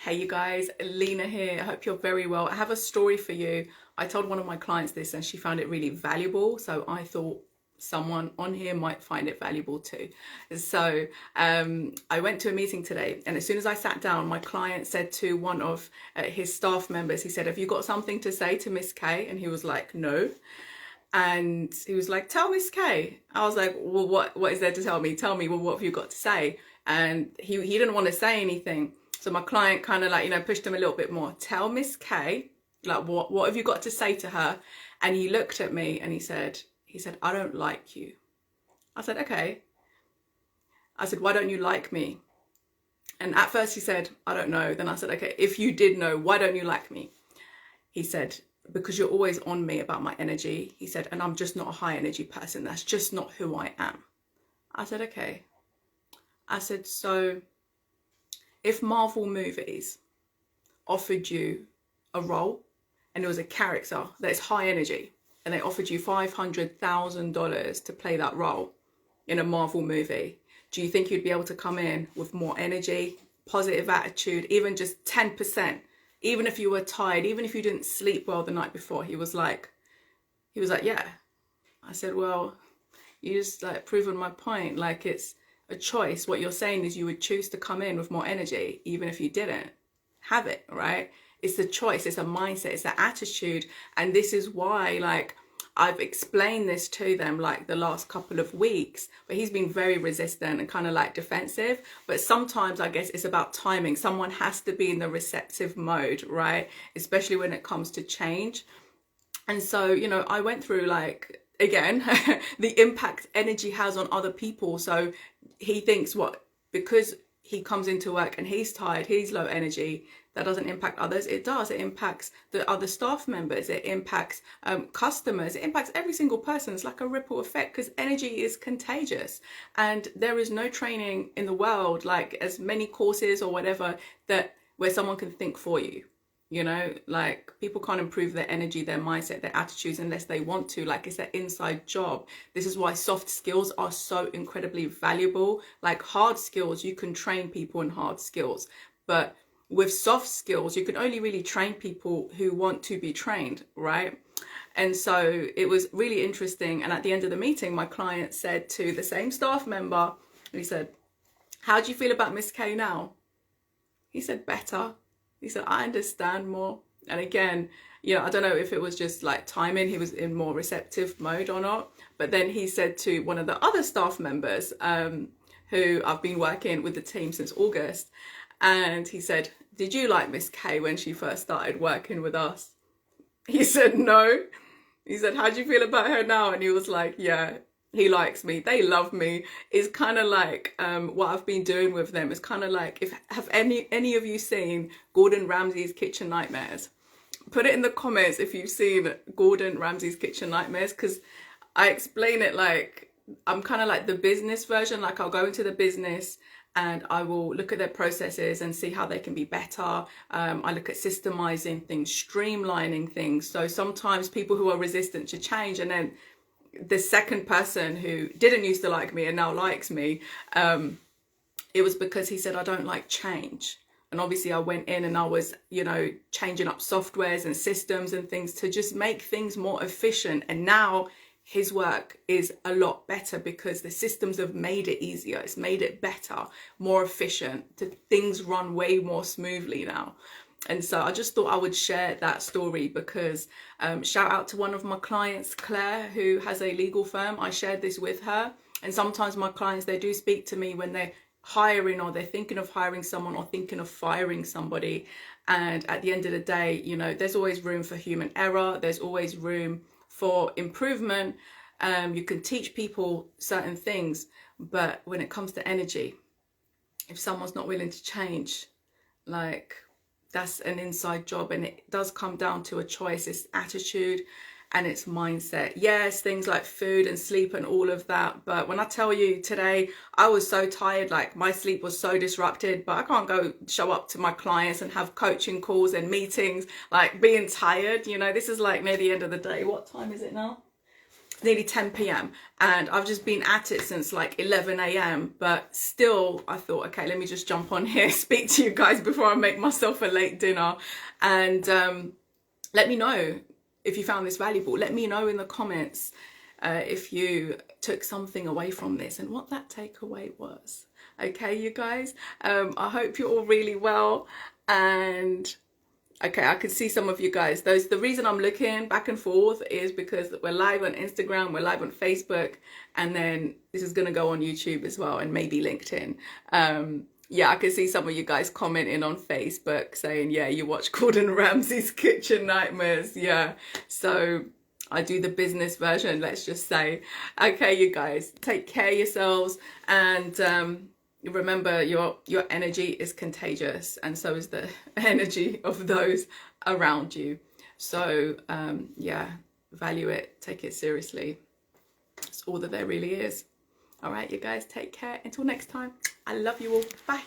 Hey you guys, Lena here. I hope you're very well. I have a story for you. I told one of my clients this and she found it really valuable. So I thought someone on here might find it valuable too. So I went to a meeting today, and as soon as I sat down, my client said to one of his staff members, he said, "Have you got something to say to Miss K?" And he was like, "No." And he was like, "Tell Miss K." I was like, "Well, what is there to tell me? Tell me, well, what have you got to say?" And he didn't want to say anything. So my client kind of like, pushed him a little bit more. "Tell Miss K, like, what have you got to say to her?" And he looked at me and he said, "I don't like you." I said, "Okay." I said, "Why don't you like me?" And at first he said, "I don't know." Then I said, "Okay, if you did know, why don't you like me?" He said, "Because you're always on me about my energy." He said, "And I'm just not a high energy person. That's just not who I am." I said, "Okay." I said, "So if Marvel movies offered you a role and it was a character that's high energy and they offered you $500,000 to play that role in a Marvel movie, do you think you'd be able to come in with more energy, positive attitude, even just 10%, even if you were tired, even if you didn't sleep well the night before?" He was like, "Yeah." I said, "Well, you just like proven my point. Like, it's a choice. What you're saying is you would choose to come in with more energy, even if you didn't have it, right? It's a choice, it's a mindset, it's an attitude." And this is why, like, I've explained this to them like the last couple of weeks, but he's been very resistant and kind of like defensive. But sometimes I guess it's about timing. Someone has to be in the receptive mode, right? Especially when it comes to change. And so, I went through, like, again, the impact energy has on other people. So he thinks because he comes into work and he's tired, he's low energy, that doesn't impact others. It does. It impacts the other staff members. It impacts customers. It impacts every single person. It's like a ripple effect because energy is contagious. And there is no training in the world, like as many courses or whatever, where someone can think for you. Like, people can't improve their energy, their mindset, their attitudes unless they want to. Like, it's their inside job. This is why soft skills are so incredibly valuable. Like, hard skills, you can train people in hard skills. But with soft skills, you can only really train people who want to be trained, right? And so it was really interesting. And at the end of the meeting, my client said to the same staff member, he said, "How do you feel about Miss K now?" He said, "Better." He said, "I understand more." And again, I don't know if it was just like timing, he was in more receptive mode or not. But then he said to one of the other staff members, who I've been working with the team since August, and he said, "Did you like Miss K when she first started working with us?" He said, "No." He said, "How do you feel about her now?" And he was like, "Yeah, he likes me. They love me." It's kind of like what I've been doing with them. It's kind of like, have any of you seen Gordon Ramsay's Kitchen Nightmares? Put it in the comments if you've seen Gordon Ramsay's Kitchen Nightmares, because I explain it like I'm kind of like the business version. Like, I'll go into the business and I will look at their processes and see how they can be better. I look at systemizing things, streamlining things. So sometimes people who are resistant to change, and then the second person who didn't used to like me and now likes me, it was because he said, "I don't like change." And obviously I went in and I was, changing up softwares and systems and things to just make things more efficient. And now his work is a lot better because the systems have made it easier. It's made it better, more efficient. Things run way more smoothly now. And so I just thought I would share that story because shout out to one of my clients, Claire, who has a legal firm. I shared this with her. And sometimes my clients, they do speak to me when they're hiring or they're thinking of hiring someone or thinking of firing somebody. And at the end of the day, there's always room for human error. There's always room for improvement. You can teach people certain things. But when it comes to energy, if someone's not willing to change, like, that's an inside job, and it does come down to a choice. It's attitude and it's mindset. Yes, things like food and sleep and all of that. But when I tell you today, I was so tired, like my sleep was so disrupted, but I can't go show up to my clients and have coaching calls and meetings, like being tired. This is like near the end of the day. What time is it now? nearly 10 p.m. and I've just been at it since like 11 a.m. but still I thought, okay, let me just jump on here, speak to you guys before I make myself a late dinner, and let me know if you found this valuable. Let me know in the comments if you took something away from this and what that takeaway was. Okay, you guys, I hope you're all really well. And okay, I can see some of you guys. The reason I'm looking back and forth is because we're live on Instagram, we're live on Facebook, and then this is going to go on YouTube as well, and maybe LinkedIn. Yeah, I can see some of you guys commenting on Facebook saying, yeah, you watch Gordon Ramsay's Kitchen Nightmares. Yeah, so I do the business version, let's just say. Okay, you guys, take care of yourselves, and remember, your energy is contagious, and so is the energy of those around you. So yeah, value it, take it seriously. It's all that there really is. All right, you guys, take care. Until next time, I love you all. Bye.